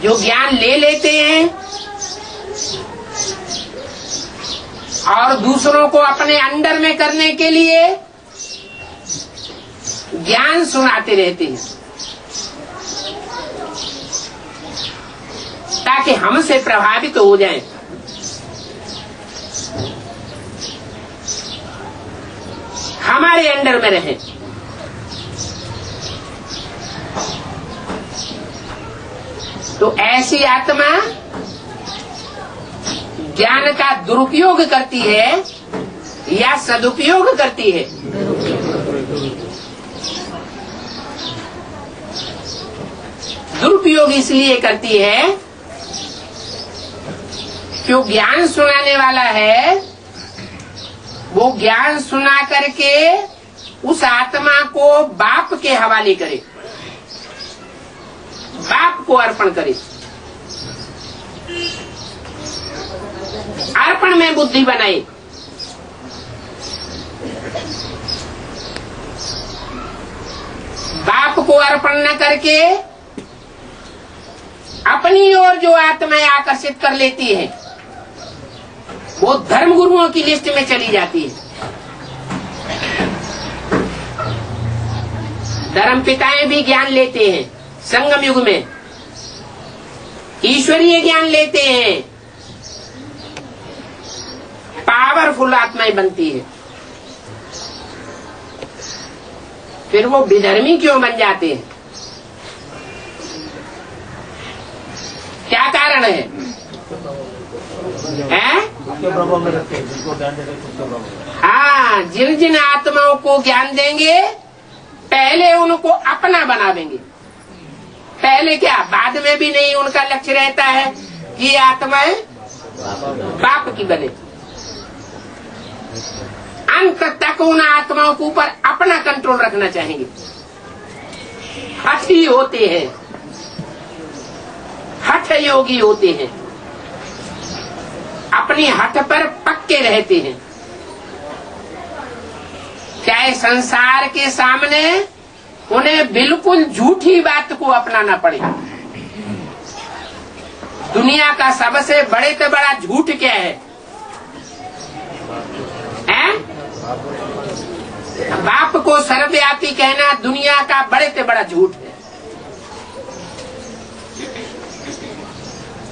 जो ज्ञान ले लेते हैं और दूसरों को अपने अंडर में करने के लिए ज्ञान सुनाते रहते हैं ताकि हमसे प्रभावित हो जाएं। हमारे अंडर में रहें। तो ऐसी आत्मा ज्ञान का दुरुपयोग करती है या सदुपयोग करती है? दुरुपयोग इसलिए करती है क्यों ज्ञान सुनाने वाला है, वो ज्ञान सुना करके उस आत्मा को बाप के हवाले करे, बाप को अर्पण करे। अर्पण में बुद्धि बनाए। बाप को अर्पण न करके अपनी ओर जो आत्माएं आकर्षित कर लेती है वो धर्म गुरुओं की लिस्ट में चली जाती है। धर्म पिताएं भी ज्ञान लेते हैं, संगम युग में ईश्वरीय ज्ञान लेते हैं, पावरफुल आत्माएं बनती है। फिर वो विधर्मी क्यों बन जाते हैं? क्या कारण है? हाँ, जिन जिन आत्माओं को ज्ञान देंगे पहले उनको अपना बना देंगे। पहले क्या, बाद में भी नहीं उनका लक्ष्य रहता है कि ये आत्माएं बाप की बने। अंत तक उन आत्माओं के ऊपर अपना कंट्रोल रखना चाहेंगे। हठी होते हैं, हठ योगी होते हैं, अपनी हठ पर पक्के रहते हैं। चाहे संसार के सामने उन्हें बिल्कुल झूठी बात को अपनाना पड़े। दुनिया का सबसे बड़े से बड़ा झूठ क्या है? बाप को सर्वव्यापी कहना दुनिया का बड़े से बड़ा झूठ है।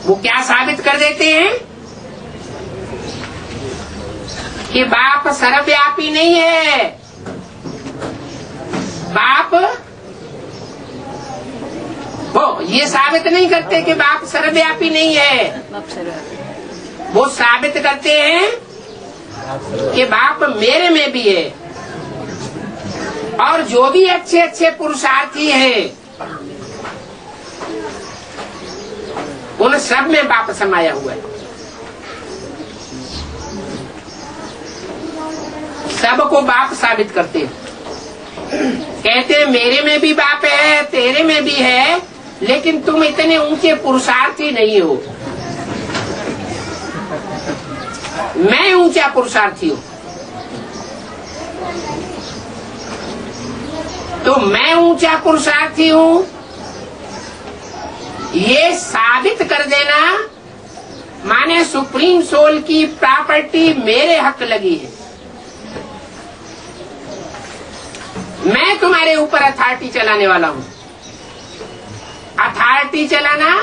वो क्या साबित कर देते हैं कि बाप सर्वव्यापी नहीं है। बाप वो ये साबित नहीं करते कि बाप सर्वव्यापी नहीं है। वो साबित करते हैं कि बाप मेरे में भी है और जो भी अच्छे अच्छे पुरुषार्थी हैं उन सब में बाप समाया हुआ है। सबको बाप साबित करते हैं। कहते हैं मेरे में भी बाप है, तेरे में भी है, लेकिन तुम इतने ऊंचे पुरुषार्थी नहीं हो। मैं ऊंचा पुरुषार्थी हूँ। तो मैं ऊंचा पुरुषार्थी हूँ ये साबित कर देना माने सुप्रीम सोल की प्रॉपर्टी मेरे हक लगी है। मैं तुम्हारे ऊपर अथॉरिटी चलाने वाला हूँ। अथॉरिटी चलाना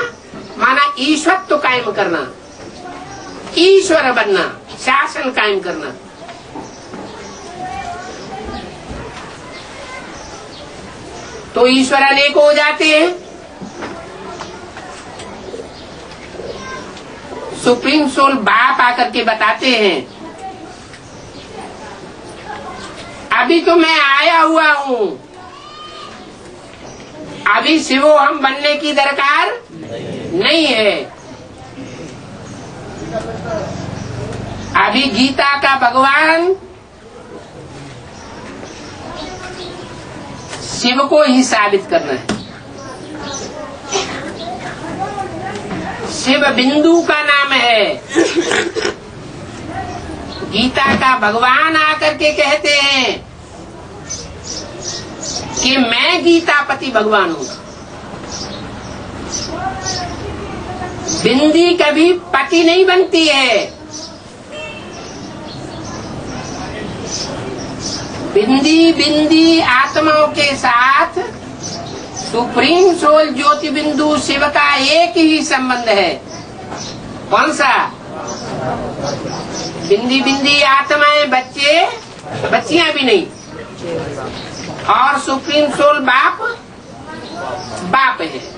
माना ईश्वरत्व कायम करना, ईश्वर बनना, शासन कायम करना। तो ईश्वर अनेक हो जाते हैं। सुप्रीम सोल बाप आकर के बताते हैं अभी तो मैं आया हुआ हूँ, अभी शिवो हम बनने की दरकार नहीं है। अभी गीता का भगवान शिव को ही साबित करना है। शिव बिंदु का नाम है। गीता का भगवान आकर के कहते हैं कि मैं गीतापति भगवान हूँ। बिंदी कभी पति नहीं बनती है। बिंदी बिंदी आत्माओं के साथ सुप्रीम सोल ज्योति बिंदु शिव का एक ही संबंध है। कौन सा? बिंदी बिंदी आत्माएं बच्चे बच्चियां भी नहीं, और सुप्रीम सोल बाप बाप है।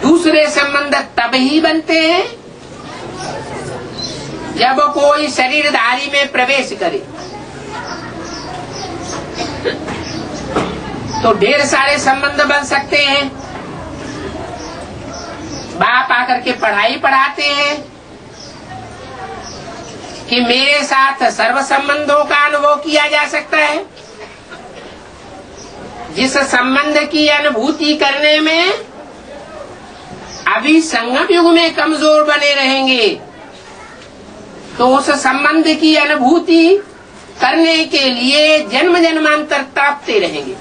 दूसरे संबंध तब ही बनते हैं जब कोई शरीरधारी में प्रवेश करे। तो ढेर सारे संबंध बन सकते हैं। बाप आकर के पढ़ाई पढ़ाते हैं कि मेरे साथ सर्व संबंधों का अनुभव किया जा सकता है। जिस संबंध की अनुभूति करने में अभी संगम युग में कमजोर बने रहेंगे, तो उस संबंध की अनुभूति करने के लिए जन्म जन्मांतर तड़पते रहेंगे।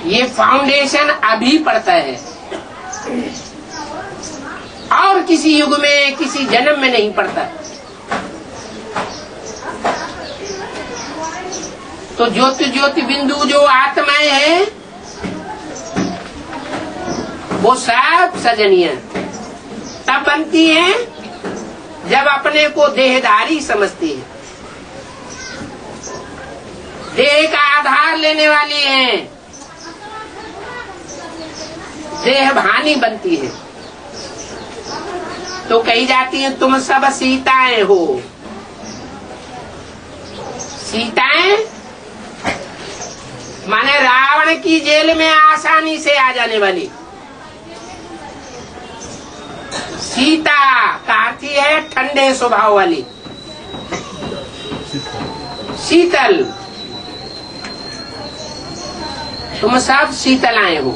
ये फाउंडेशन अभी पड़ता है और किसी युग में किसी जन्म में नहीं पड़ता। तो ज्योति ज्योति बिंदु जो आत्माएं हैं वो सब सजनियां तब बनती हैं जब अपने को देहधारी समझती है, देह का आधार लेने वाली हैं, देह भानी बनती है। तो कही जाती है तुम सब सीताएं हो। सीताएं माने रावण की जेल में आसानी से आ जाने वाली। सीता का अर्थ है ठंडे स्वभाव वाली, शीतल। तुम सब शीतलाएं हो।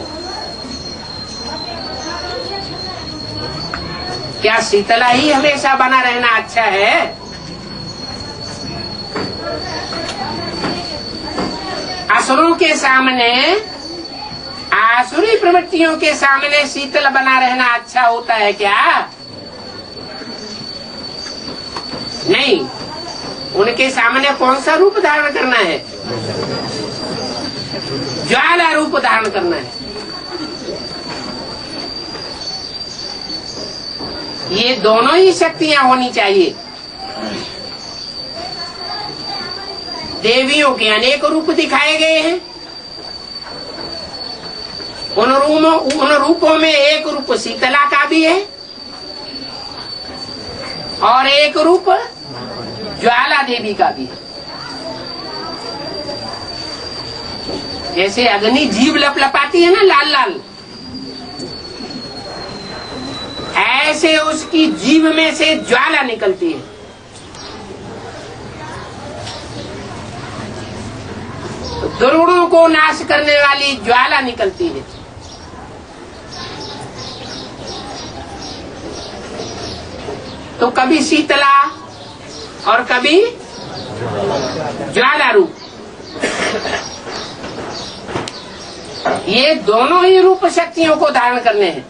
क्या शीतला ही हमेशा बना रहना अच्छा है? असुरों के सामने, आसुरी प्रवृत्तियों के सामने शीतल बना रहना अच्छा होता है क्या? नहीं। उनके सामने कौन सा रूप धारण करना है? ज्वाला रूप धारण करना है। ये दोनों ही शक्तियां होनी चाहिए। देवियों के अनेक रूप दिखाए गए हैं। उन रूपों में एक रूप शीतला का भी है और एक रूप ज्वाला देवी का भी है। जैसे अग्नि जीव लपलपाती है ना लाल लाल, ऐसे उसकी जीभ में से ज्वाला निकलती है। दुर्गुणों को नाश करने वाली ज्वाला निकलती है। तो कभी शीतला और कभी ज्वाला रूप, ये दोनों ही रूप शक्तियों को धारण करने हैं।